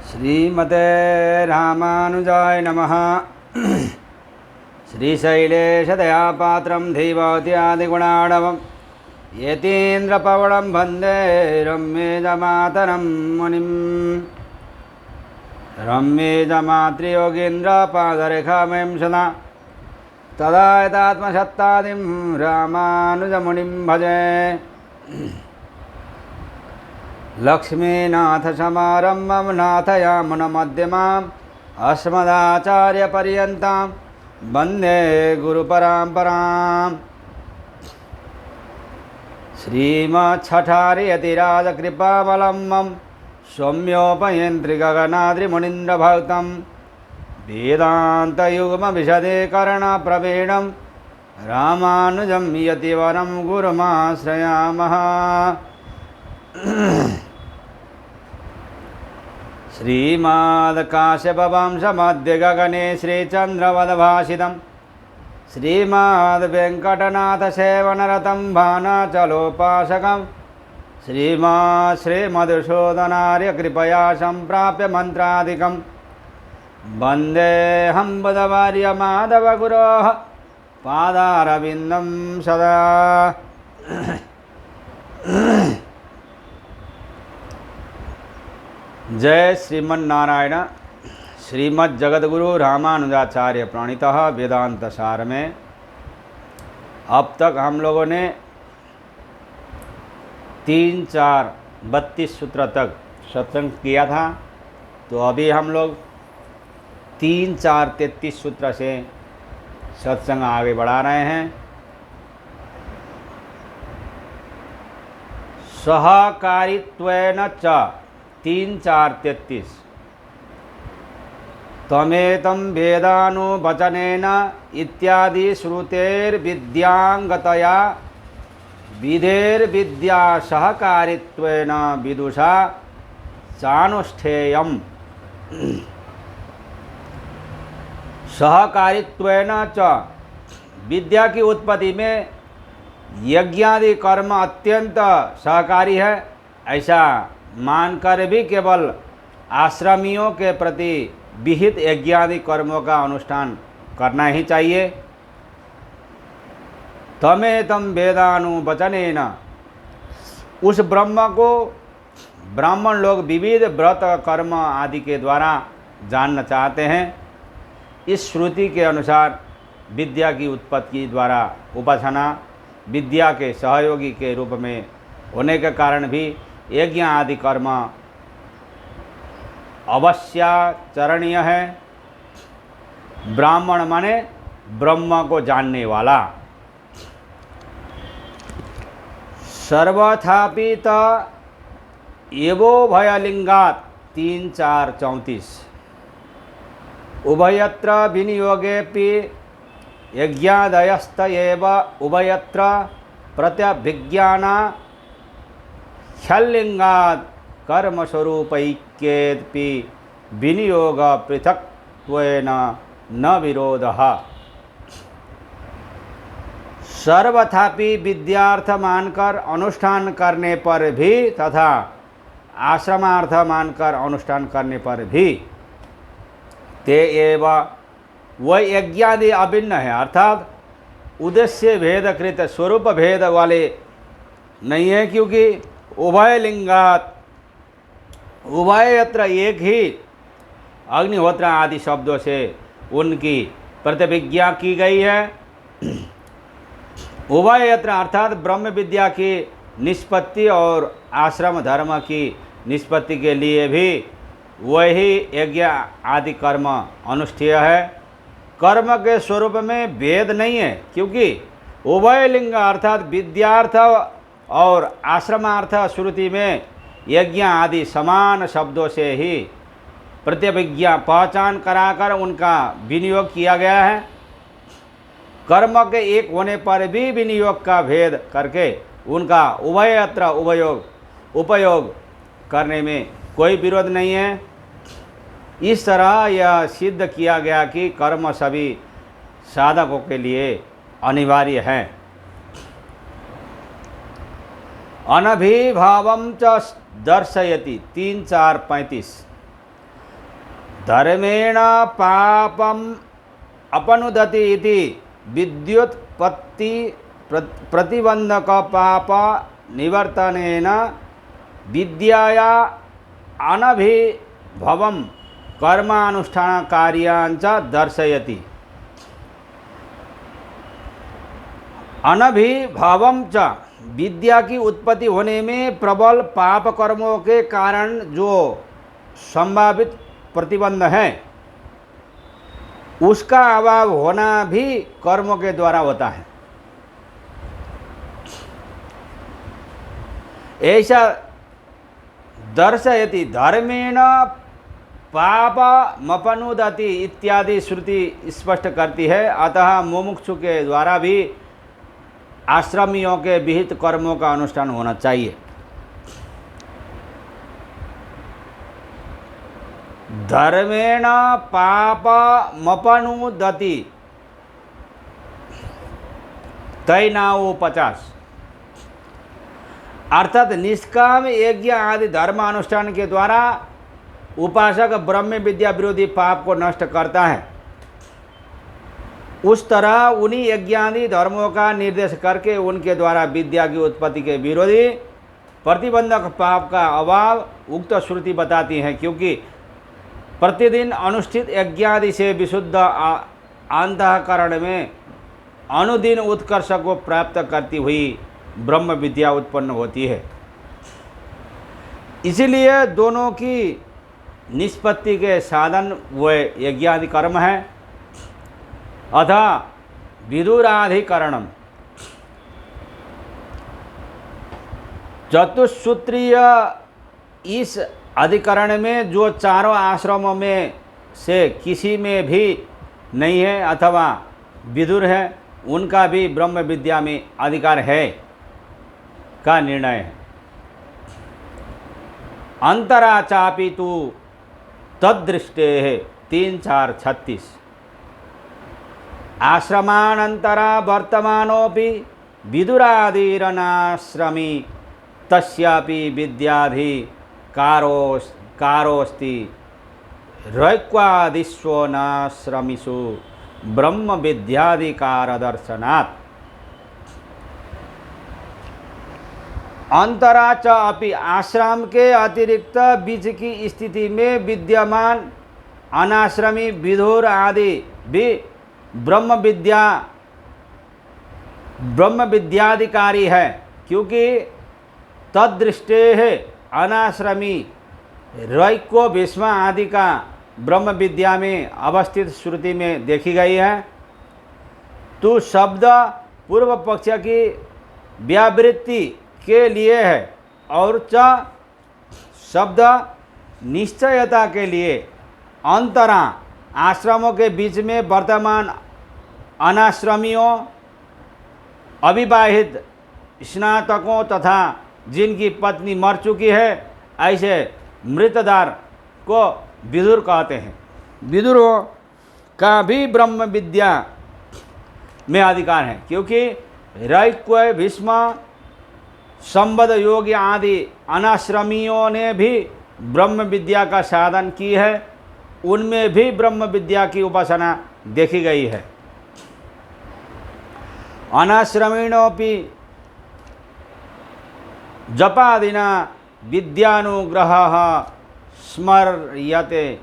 श्रीमते रामानुजाय नमः। श्रीशैलेशदयापात्रं धीवत्यादिगुणाणवं यतीन्द्रपवनं वन्दे रम्येजमातरं मुनिं। रम्येजमातृयोगीन्द्रपादरेखामयं सदा तदा यतात्मसत्तादिं रामानुजमुनिं भजे। लक्ष्मीनाथसमारम्भं नाथयामुनमध्यमाम् अस्मदाचार्यपर्यन्तां वन्दे गुरुपरम्पराम्। श्रीमच्छठार्यतिराजकृपावलम्बं सौम्योपयन्त्रिगगनाद्रिमुनीन्द्रभक्तं वेदान्तयुग्मविशदीकरणप्रवीणं रामानुजं यतिवरं गुरुमाश्रयामः। श्रीमद्काश्यपवंशमध्यगगने श्रीचन्द्रवदभाषितं श्रीमद्वेङ्कटनाथसेवनरतं भानाचलोपासकं श्रीमधुसूदनार्यकृपया सम्प्राप्य मन्त्रादिकं वन्देऽहं बुधवर्यमाधवगुरोः पादारविन्दं सदा। जय श्रीमन्नारायण। श्रीमद् जगद्गुरु रामानुजाचार्य प्रणीतः वेदांत सार में अब तक हम लोगों ने 3, 4, 32 सूत्र तक सत्संग किया था। तो अभी हम लोग 3, 4, 33 सूत्र से सत्संग आगे बढ़ा रहे हैं। सहकारित्वेन च 3, 4, 33 तमेतं वेदानुवचनेन इत्यादि श्रुतेर्विद्यांगतया विधेर्विद्या सहकारित्वेन विदुषा चानुष्ठेयम्। सहकारित्वेन च विद्या की उत्पत्ति में यज्ञादि कर्म अत्यंत सहकारी है, ऐसा मानकर भी केवल आश्रमियों के प्रति विहित यज्ञादि कर्मों का अनुष्ठान करना ही चाहिए। तमेतं वेदानुवचनेन, उस ब्रह्म को ब्राह्मण लोग विविध व्रत कर्म आदि के द्वारा जानना चाहते हैं। इस श्रुति के अनुसार विद्या की उत्पत्ति द्वारा उपासना विद्या के सहयोगी के रूप में होने के कारण भी यज्ञ आदि कर्म अवश्याचरणीय है। ब्राह्मण माने ब्रह्म को जानने वाला। सर्वथापि त एवोभयलिंगात् 3, 4, 34 उभयत्र विनियोगेऽपि यज्ञादयस्त एव उभयत्र प्रत्यभिज्ञाना ह्यलिंगात् कर्मस्वरूपैक्येऽपि विनियोग पृथक्त्वेन न विरोधः। सर्वथापि विद्यार्थ मानकर अनुष्ठान करने पर भी तथा आश्रमार्थ मानकर अनुष्ठान करने पर भी ते एव वह यज्ञादि अभिन्न है, अर्थात उद्देश्य भेदकृत स्वरूप भेद वाले नहीं है, क्योंकि उभय लिंगात उभयत्र एक ही अग्निहोत्र आदि शब्दों से उनकी प्रतिभिज्ञा की गई है। उभयत्र अर्थात ब्रह्म विद्या की निष्पत्ति और आश्रम धर्म की निष्पत्ति के लिए भी वही यज्ञ आदि कर्म अनुष्ठेय है। कर्म के स्वरूप में भेद नहीं है, क्योंकि उभय लिंग अर्थात विद्यार्थ और आश्रमार्थ श्रुति में यज्ञ आदि समान शब्दों से ही प्रतिभिज्ञा पहचान कराकर उनका विनियोग किया गया है। कर्म के एक होने पर भी विनियोग का भेद करके उनका उभयत्र उपयोग करने में कोई विरोध नहीं है। इस तरह यह सिद्ध किया गया कि कर्म सभी साधकों के लिए अनिवार्य है। अनभिभावं च दर्शयति 3, 4, 35 धर्मेण पापम अपनुदति इति विद्युत्पत्ति प्रतिबंधक पाप निवर्तनेन विद्याया अनभिभवं कर्मानुष्ठान कार्यांच दर्शयति। अनभिभवं च विद्या की उत्पत्ति होने में प्रबल पाप कर्मों के कारण जो संभावित प्रतिबंध है उसका अभाव होना भी कर्मों के द्वारा होता है। ऐसा दर्शयति धर्मेण पाप मपनुदति इत्यादि श्रुति स्पष्ट करती है। अतः मुमुक्षु के द्वारा भी आश्रमियों के विहित कर्मों का अनुष्ठान होना चाहिए। धर्मेण पाप मपनुदति तैनाओ 50 अर्थात निष्काम यज्ञ आदि धर्मानुष्ठान के द्वारा उपासक ब्रह्म विद्या विरोधी पाप को नष्ट करता है। उस तरह उन्हीं यज्ञादि धर्मों का निर्देश करके उनके द्वारा विद्या की उत्पत्ति के विरोधी प्रतिबंधक पाप का अभाव उक्त श्रुति बताती है, क्योंकि प्रतिदिन अनुष्ठित यज्ञादि से विशुद्ध अंतःकरण में अनुदिन उत्कर्ष को प्राप्त करती हुई ब्रह्म विद्या उत्पन्न होती है। इसलिए दोनों की निष्पत्ति के साधन व यज्ञादि कर्म है। अथा विदुराधिकरणम चतुसूत्रीय इस अधिकरण में जो चारों आश्रमों में से किसी में भी नहीं है अथवा विदुर है उनका भी ब्रह्म विद्या में अधिकार है का निर्णय है। अंतरा चापि तु तदृष्टे 3-4-36 आश्रमानंतरा वर्तमानोपि विदुरादिरनाश्रमी तस्यापि विद्याधि कारोस्ति रैक्वादिस्वनाश्रमिषु ब्रह्म विद्याधिकार दर्शनात्। अंतरा च अपि आश्रम के अतिरिक्त बीच की स्थिति में विद्यमान अनाश्रमी विदुर आदि भी ब्रह्म विद्याधिकारी है, क्योंकि तदृष्टे है अनाश्रमी रैक्व भीष्म आदि का ब्रह्म विद्या में अवस्थित श्रुति में देखी गई है। तो शब्द पूर्व पक्ष की व्यावृत्ति के लिए है और च शब्द निश्चयता के लिए। अंतरा आश्रमों के बीच में वर्तमान अनाश्रमियों, अविवाहित स्नातकों तथा जिनकी पत्नी मर चुकी है ऐसे मृतदार को विदुर कहते हैं। विदुरों का भी ब्रह्म विद्या में अधिकार है, क्योंकि रैक्व भीष्म संबद्ध योगी आदि अनाश्रमियों ने भी ब्रह्म विद्या का साधन की है, उनमें भी ब्रह्म विद्या की उपासना देखी गई है। अनाश्रमिणोपि जपादिना विद्यानुग्रहः स्मर्यते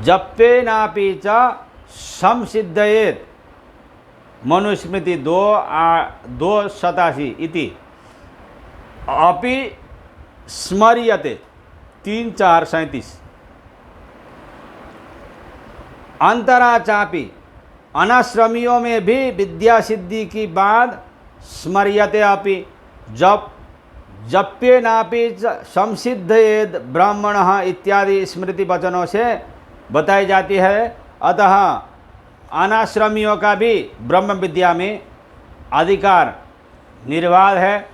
जप्येनापि च संसिद्धयेत् मनुस्मृति 2:87 इति अपि स्मर्यते 3:4-37। अंतरा चापि अनाश्रमियों में भी विद्या सिद्धि की बात स्मर्यते अपि जप्येनापि संसिद्धयेद ब्राह्मणः इत्यादि स्मृति वचनों से बताई जाती है। अतः अनाश्रमियों का भी ब्रह्म विद्या में अधिकार निर्वाध है।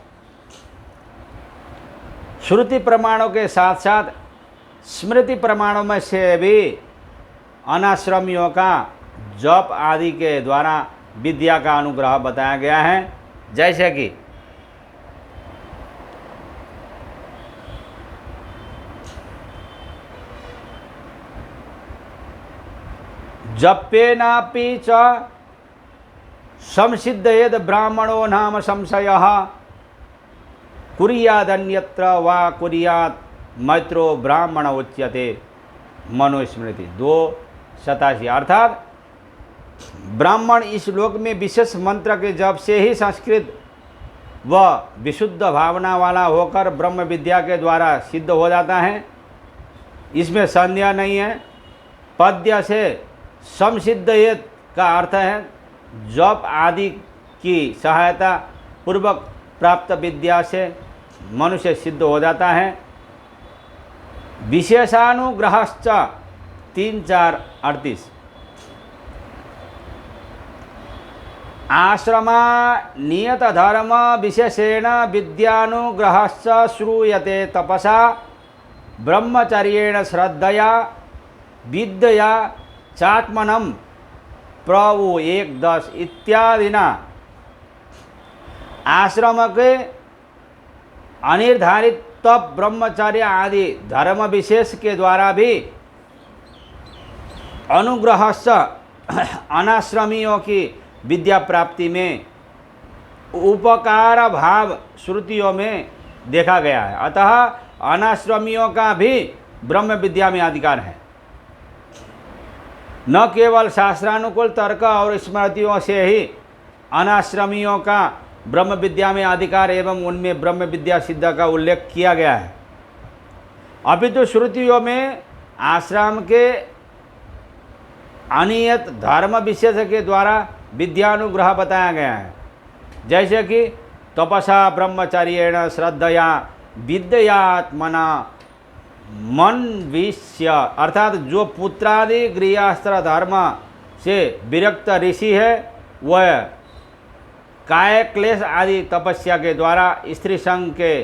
श्रुति प्रमाणों के साथ साथ स्मृति प्रमाणों में से भी अनाश्रमियों का जप आदि के द्वारा विद्या का अनुग्रह बताया गया है। जैसे कि जप्येनापि च संसिद्धयेद ब्राह्मणो नाम संशयः कुर्यादन्यत्र वा कुर्यात् मैत्रो ब्राह्मण उच्यते। मनुस्मृति 2:87। अर्थात ब्राह्मण इस लोक में विशेष मंत्र के जप से ही संस्कृत व विशुद्ध भावना वाला होकर ब्रह्म विद्या के द्वारा सिद्ध हो जाता है, इसमें संदेह नहीं है। पद्य से संसिद्धयेत का अर्थ है जप आदि की सहायता पूर्वक प्राप्त विद्या से मनुष्य सिद्ध हो जाता है। विशेषानुग्रहश्च 3:4-38। आश्रमा नियत धर्म विशेषेण विद्यानुग्रहश्च श्रूयते तपसा ब्रह्मचर्येण श्रद्धया विद्या चात्मनं प्रभु 1:10 इत्यादि ना आश्रम के अनिर्धारित तप ब्रह्मचर्य आदि धर्म विशेष के द्वारा भी अनुग्रह से अनाश्रमियों की विद्या प्राप्ति में उपकार भाव श्रुतियों में देखा गया है। अतः अनाश्रमियों का भी ब्रह्म विद्या में अधिकार है। न केवल शास्त्रानुकूल तर्क और स्मृतियों से ही अनाश्रमियों का ब्रह्म विद्या में अधिकार एवं उनमें ब्रह्म विद्या सिद्ध का उल्लेख किया गया है, अपितु श्रुतियों में आश्रम के अनियत धर्म विशेष के द्वारा विद्यानुग्रह बताया गया है। जैसे कि तपसा ब्रह्मचर्येण श्रद्धया विद्यात्मना मन विष्य, अर्थात जो पुत्रादि गृहस्थ धर्म से विरक्त ऋषि है वह काय क्लेश आदि तपस्या के द्वारा स्त्री संग के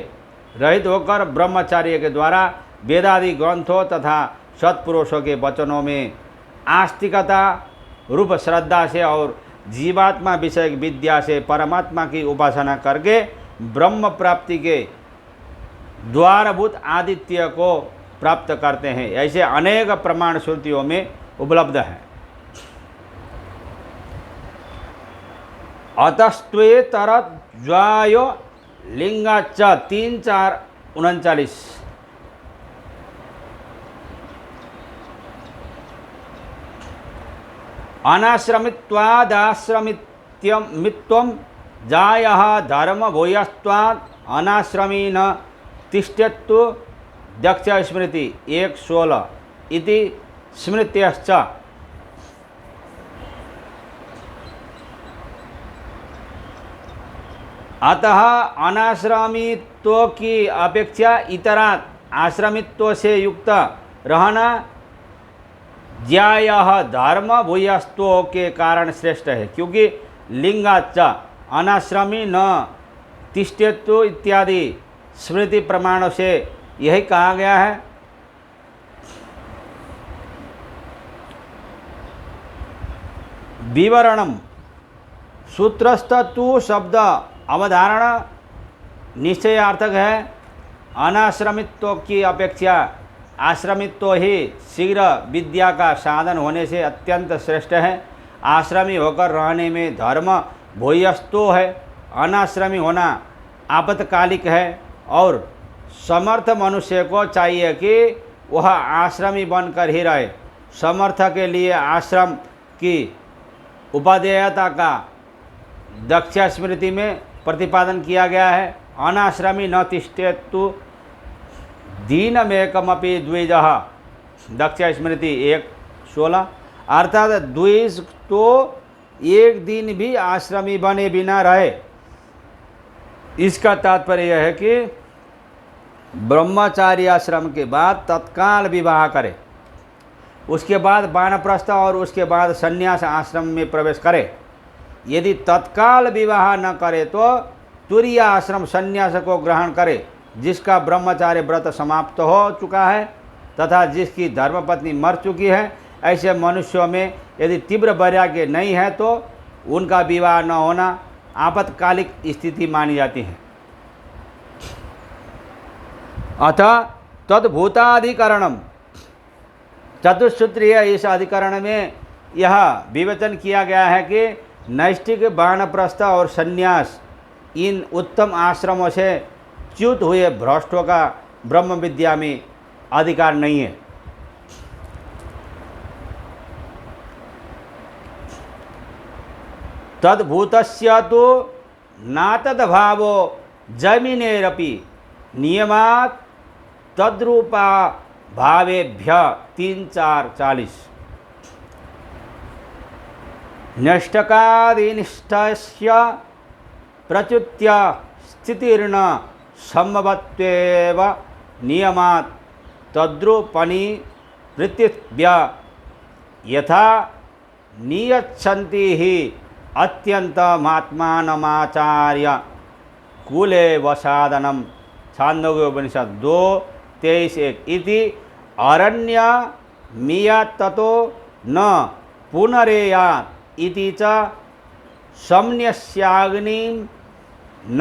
रहित होकर ब्रह्मचर्य के द्वारा वेदादि ग्रंथों तथा सत्पुरुषों के वचनों में आस्तिकता रूप श्रद्धा से और जीवात्मा विषय विद्या से परमात्मा की उपासना करके ब्रह्म प्राप्ति के द्वारभूत आदित्य को प्राप्त करते हैं। ऐसे अनेक प्रमाण श्रुतियों में उपलब्ध है। अतस्त्वेतरत ज्वायो लिंगाच्च 3:4-39। अनाश्रमित्वादाश्रमित्वं जायः धर्म भूयस्त्वात् अनाश्रमी न तिष्ठेत्तु दक्ष स्मृति 1:16 इति स्मृत्यश्च। अतः अनाश्रमित्व की अपेक्षा इतरात आश्रमित्व से युक्त रहना ज्यायः धर्म भूयस्त्व के कारण श्रेष्ठ है, क्योंकि लिंगाच्च अनाश्रमी न तिष्ठेत्तु इत्यादि स्मृति प्रमाणों से यही कहा गया है। विवरणम सूत्रस्थ तु शब्द अवधारणा निश्चयार्थक है। अनाश्रमित्व की अपेक्षा आश्रमित्व ही शीघ्र विद्या का साधन होने से अत्यंत श्रेष्ठ है। आश्रमी होकर रहने में धर्म भूयस्तो है, अनाश्रमी होना आपत्कालिक है और समर्थ मनुष्य को चाहिए कि वह आश्रमी बनकर ही रहे। समर्थ के लिए आश्रम की उपादेयता का दक्ष स्मृति में प्रतिपादन किया गया है। अनाश्रमी न तिष्ठेत्तु दीनमेकमपि द्विजः दक्ष स्मृति 1:16। अर्थात द्विज तो एक दिन भी आश्रमी बने बिना रहे। इसका तात्पर्य यह है कि ब्रह्मचार्य आश्रम के बाद तत्काल विवाह करे, उसके बाद वानप्रस्थ और उसके बाद संन्यास आश्रम में प्रवेश करे। यदि तत्काल विवाह न करे तो तुरीय आश्रम संन्यास को ग्रहण करे, जिसका ब्रह्मचार्य व्रत समाप्त हो चुका है तथा जिसकी धर्मपत्नी मर चुकी है। ऐसे मनुष्यों में यदि तीव्र वैराग्य नहीं है तो उनका विवाह न होना आपत्कालिक स्थिति मानी जाती है। अतः तद्भूताधिकरणम चतुसूत्रीय इस अधिकरण में यह विवेचन किया गया है कि नैष्ठिक, वानप्रस्थ और संन्यास इन उत्तम आश्रमों से च्युत हुए भ्रष्टों का ब्रह्म विद्या में अधिकार नहीं है। तद्भूतस्य तो नातद्भावो जमीनेरपि नियमात् तद्रूपा भावेभ्य 3-4-40 नष्टकादिनिष्ठस्य प्रच्युत्य स्थितिर्न सम्भवत्वेव नियमात् तद्रूपणी वृत्तिभ्य यथा नियच्छन्ति हि अत्यन्तमात्मानमाचार्य कुले वसादनम छांदोग्योपनिषद 2:23-1 इति अरण्य मिया ततो न पुनरेयात् इति च सम्न्यस्याग्निं न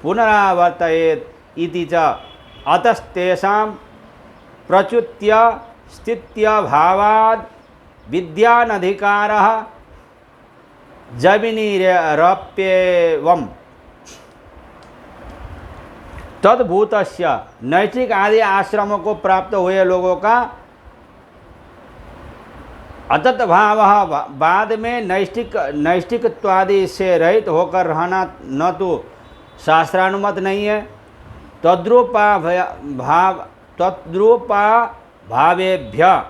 पुनरावर्तयेत् इति च अतस्तेषां प्रच्युत्य स्थित्य भावाद् विद्यानधिकारः जमिनीरप्येवम् तद्भूतस्य नैष्ठिक आदि आश्रमों को प्राप्त हुए लोगों का अतत भाव बाद में नैष्ठिकत्वादि से रहित होकर रहना न तो शास्त्रानुमत नहीं है। तद्रूपा भावेभ्य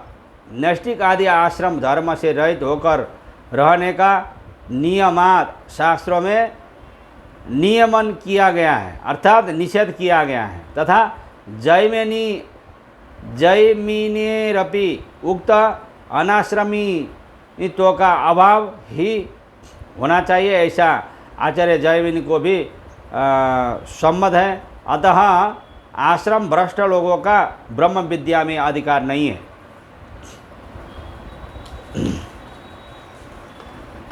नैष्ठिक आदि आश्रम धर्म से रहित होकर रहने का नियमात शास्त्रों में नियमन किया गया है, अर्थात निषेध किया गया है। तथा जैमिनेरपि उक्त अनाश्रमीत्व का अभाव ही होना चाहिए, ऐसा आचार्य जैमिनी को भी सम्मत है। अतः आश्रम भ्रष्ट लोगों का ब्रह्म विद्या में अधिकार नहीं है।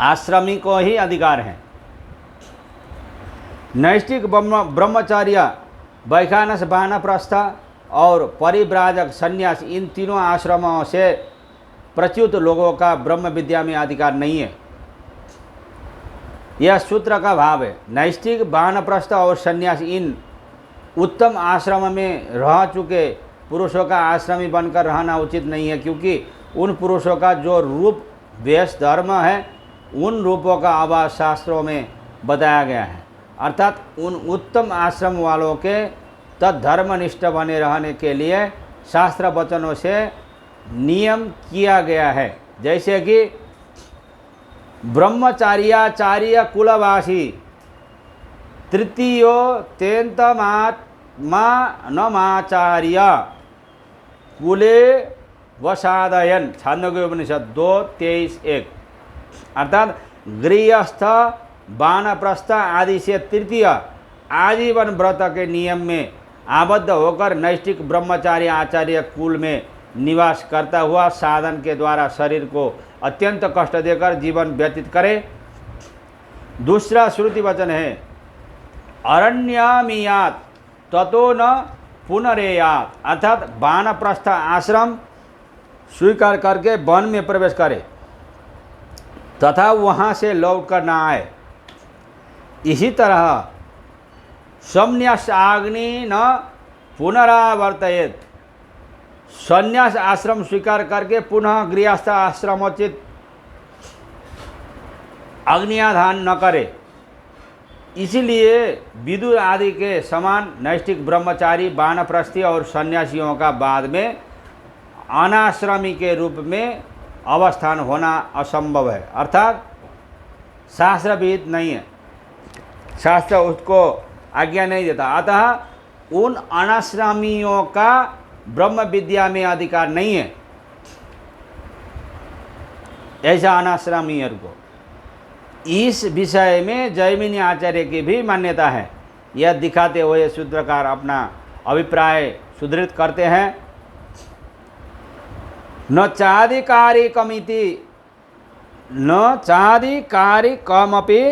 आश्रमी को ही अधिकार है। नैष्ठिक ब्रह्मचर्य, वैखानस, वानप्रस्थ और परिव्राजक संन्यास इन तीनों आश्रमों से प्रच्युत लोगों का ब्रह्म विद्या में अधिकार नहीं है। यह सूत्र का भाव है। नैष्ठिक, वानप्रस्थ और संन्यास इन उत्तम आश्रम में रह चुके पुरुषों का आश्रमी बनकर रहना उचित नहीं है, क्योंकि उन पुरुषों का जो रूप वेश धर्म है उन रूपों का अभाव शास्त्रों में बताया गया है। अर्थात उन उत्तम आश्रम वालों के तद्धर्मनिष्ठ बने रहने के लिए शास्त्र वचनों से नियम किया गया है। जैसे कि ब्रह्मचार्याचार्य कुलवासी तृतीयो तेन्तमात्मानमाचार्य कुले वसादयन छांदोग्योपनिषद 2:23-1 अर्थात गृहस्थ, वानप्रस्थ आदि से तृतीय आजीवन व्रत के नियम में आबद्ध होकर नैष्ठिक ब्रह्मचार्य आचार्य कुल में निवास करता हुआ साधन के द्वारा शरीर को अत्यंत कष्ट देकर जीवन व्यतीत करे। दूसरा श्रुति वचन है अरण्यमियात् ततो न पुनरेयात्, अर्थात वानप्रस्थ आश्रम स्वीकार करके वन में प्रवेश करे तथा वहाँ से लौट कर ना आए। इसी तरह संन्यास अग्नि न पुनरावर्तयेत्, संन्यास आश्रम स्वीकार करके पुनः गृहस्थ आश्रमोचित अग्नियाधान न करे। इसलिए विदुर आदि के समान नैष्ठिक ब्रह्मचारी, वानप्रस्थी और सन्यासियों का बाद में अनाश्रमी के रूप में अवस्थान होना असंभव है, अर्थात शास्त्र विहित नहीं है, शास्त्र उसको आज्ञा नहीं देता। अतः उन अनाश्रमियों का ब्रह्म विद्या में अधिकार नहीं है, ऐसा अनाश्रमियों को। इस विषय में जैमिनी आचार्य की भी मान्यता है। यह दिखाते हुए सूत्रकार अपना अभिप्राय सुदृढ़ करते हैं। न चाधिकारिकमपि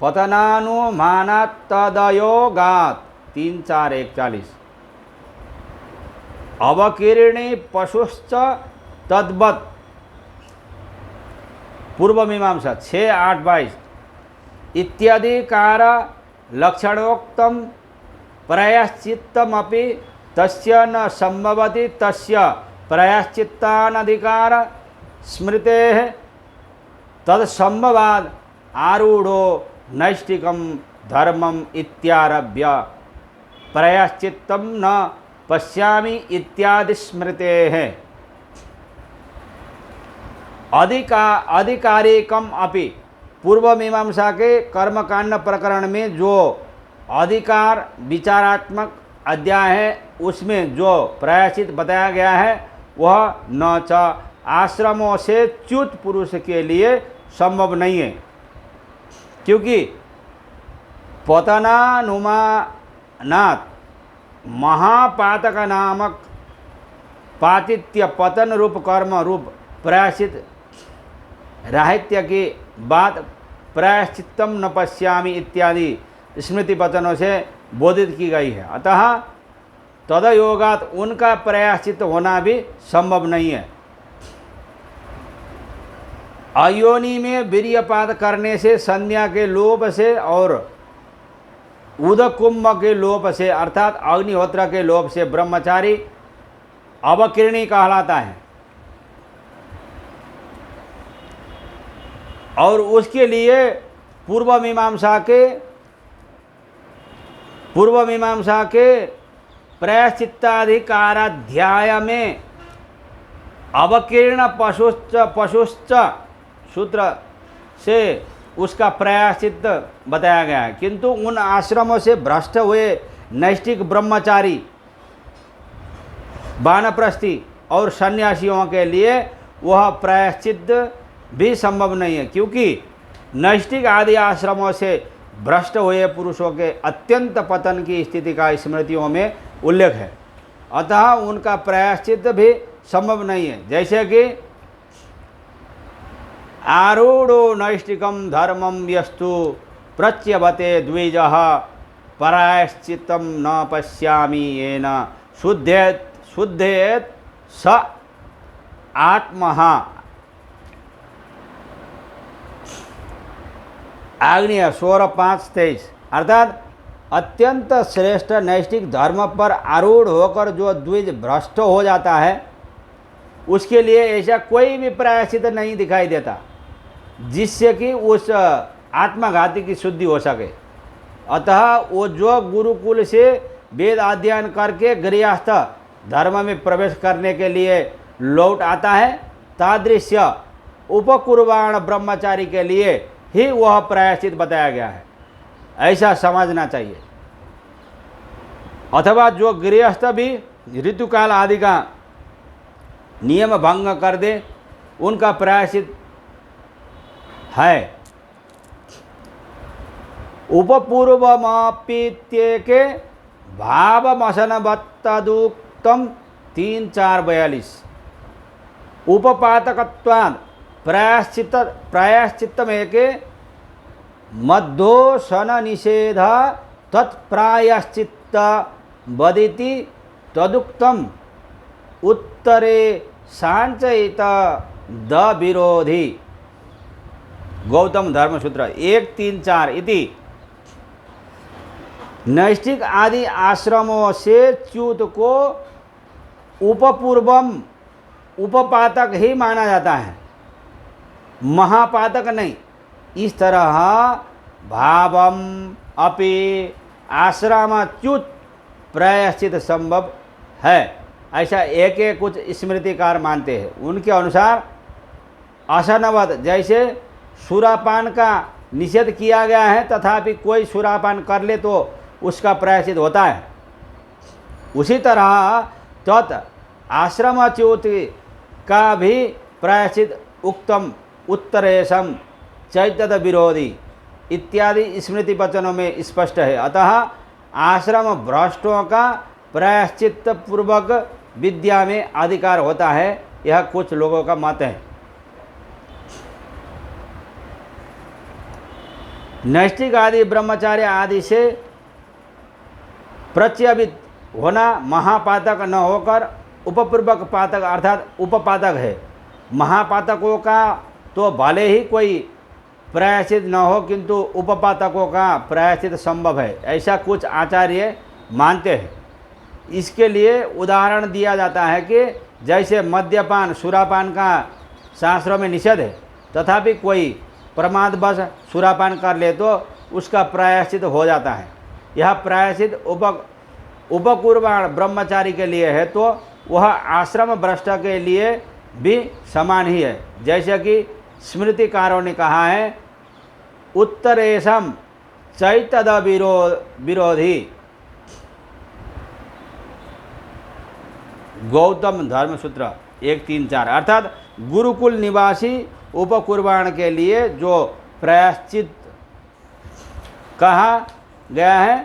पतनानुमानात् तदयोगात् 3-4-41 अवकीर्णे पशुश्च तद्वत् पूर्व मीमांसा 6:8-22 इत्यादि कार लक्षणोक्तम प्रायश्चित्तमपि तस्य न संभवति तस्य प्रायश्चित्तानधिकार स्मृतेः तत्संभवाद आरूढ़ो नैष्टिकम धर्मम इत्यारभ्य प्रायश्चित्तम न पश्यामि इत्यादि स्मृतेः अधिकारिकम अपि पूर्व मीमांसा के कर्मकांड प्रकरण में जो अधिकार विचारात्मक अध्याय है उसमें जो प्रायश्चित बताया गया है वह न च आश्रमों से च्युत पुरुष के लिए संभव नहीं है, क्योंकि पतनानुमानात् महापातक नामक पातित्य पतन रूप कर्म रूप प्रायश्चित राहित्य की बात प्रायश्चित्तम न पश्यामि इत्यादि स्मृति वचनों से बोधित की गई है। अतः तदयोगात उनका प्रायश्चित होना भी संभव नहीं है। अयोनि में वीर्यपात करने से, संध्या के लोभ से और उदकुंभ के लोभ से अर्थात अग्निहोत्र के लोभ से ब्रह्मचारी अवकीर्णी कहलाता है और उसके लिए पूर्व मीमांसा के प्रायश्चित्ताधिकाराध्याय में अवकीर्ण पशुश्च सूत्र से उसका प्रायश्चित बताया गया है, किंतु उन आश्रमों से भ्रष्ट हुए नैष्टिक ब्रह्मचारी वानप्रस्थी और सन्यासियों के लिए वह प्रायश्चित भी संभव नहीं है, क्योंकि नैष्टिक आदि आश्रमों से भ्रष्ट हुए पुरुषों के अत्यंत पतन की स्थिति का स्मृतियों में उल्लेख है। अतः उनका प्रायश्चित भी संभव नहीं है। जैसे कि आरूढ़ो नैष्टिकम धर्मम यस्तु प्रच्यवते द्विजः प्रायश्चित्तम न पश्यामि येन शुद्धेत स आत्मः। आग्नेय 16:5-23 अर्थात अत्यंत श्रेष्ठ नैष्टिक धर्म पर आरूढ़ होकर जो द्विज भ्रष्ट हो जाता है उसके लिए ऐसा कोई भी प्रायश्चित नहीं दिखाई देता जिससे कि उस आत्मघाती की शुद्धि हो सके। अतः वो जो गुरुकुल से वेद अध्ययन करके गृहस्थ धर्म में प्रवेश करने के लिए लौट आता है, तादृश्य उपकुर्बाण ब्रह्मचारी के लिए ही वह प्रायश्चित बताया गया है, ऐसा समझना चाहिए। अथवा जो गृहस्थ भी ऋतुकाल आदि का नियम भंग कर दे उनका प्रायश्चित है। उपपूर्वमापीत्येके भावमसनवत्तदुक्तम 3:4-42 उपपातकत्वात् प्रायश्चित्तमेके मध्योसन निषेध तत्प्रायश्चित्त वदिति तदुक्तम उत्तरे सांचयित द विरोधी गौतम धर्मसूत्र 1:3-4 इति नैष्टिक आदि आश्रमों से च्युत को उपपूर्वम उपपातक ही माना जाता है, महापातक नहीं। इस तरह भावम अपि आश्रमच्युत प्रायश्चित संभव है, ऐसा एक एक कुछ स्मृतिकार मानते हैं। उनके अनुसार असनवत जैसे सुरापान का निषेध किया गया है तथापि कोई सुरापान कर ले तो उसका प्रायश्चित होता है, उसी तरह तत् आश्रमच्युत का भी प्रायश्चित उक्तम उत्तरेशम चैतद विरोधी इत्यादि स्मृति वचनों में स्पष्ट है। अतः आश्रम भ्रष्टों का प्रायश्चित पूर्वक विद्या में अधिकार होता है, यह कुछ लोगों का मत है। नैष्टिक आदि ब्रह्मचार्य आदि से प्रत्यभित होना महापातक न होकर उपपूर्वक पातक अर्थात उपपातक है। महापातकों का तो भले ही कोई प्रायश्चित न हो किंतु उपपातकों का प्रायश्चित संभव है, ऐसा कुछ आचार्य मानते हैं। इसके लिए उदाहरण दिया जाता है कि जैसे मद्यपान सुरापान का शास्त्रों में निषेध है, तथापि कोई प्रमादवश सुरापान कर ले तो उसका प्रायश्चित हो जाता है। यह प्रायश्चित उपकुर्बाण ब्रह्मचारी के लिए है तो वह आश्रम भ्रष्ट के लिए भी समान ही है। जैसे कि स्मृतिकारों ने कहा है, उत्तरेशम चैतद विरोधी गौतम धर्मसूत्र 134, अर्थात गुरुकुल निवासी उपकुर्बाण के लिए जो प्रायश्चित कहा गया है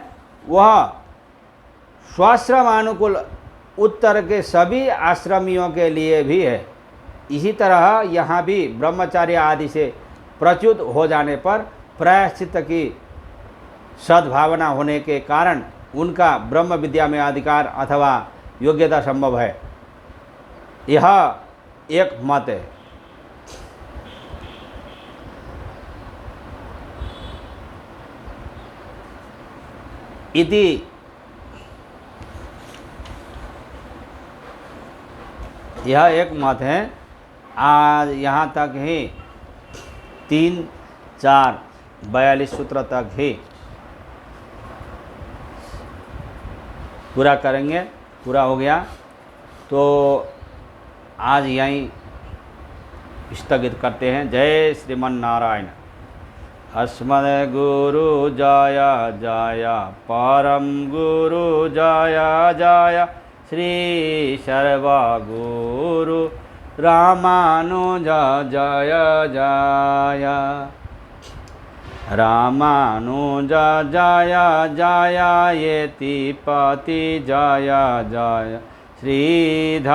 वह स्वाश्रमानुकूल उत्तर के सभी आश्रमियों के लिए भी है। इसी तरह यहाँ भी ब्रह्मचार्य आदि से प्रच्युत हो जाने पर प्रायश्चित की सद्भावना होने के कारण उनका ब्रह्म विद्या में अधिकार अथवा योग्यता संभव है। यह एक मत है। इति यह एक मत है। आज यहाँ तक ही 3, 4, 42 सूत्र तक ही पूरा करेंगे। पूरा हो गया तो आज यहीं स्थगित करते हैं। जय श्रीमन नारायण। अस्मद गुरु जय जय, परम गुरु जय जय, श्री सर्व गुरु रामानुज जय जय, रामानुज जय जय, यतिपति जय जय, श्रीधरणीधर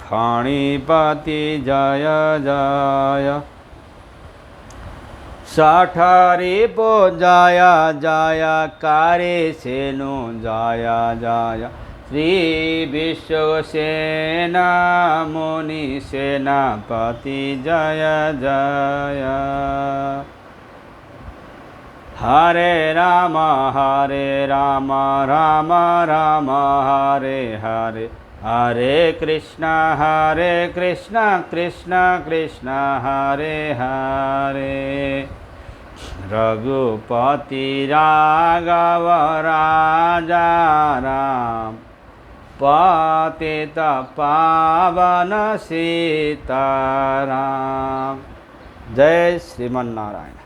फणिपति जय जय, सठरिपो जय जय, कारेसेनु जय जय, श्री विश्वसेना मुनि सेनापति जय जय। हरे राम राम राम हरे हरे, हरे कृष्णा कृष्णा कृष्णा हरे हरे, रघुपति राघव राजा राम, पतित पावन सीताराम। जय श्रीमन नारायण।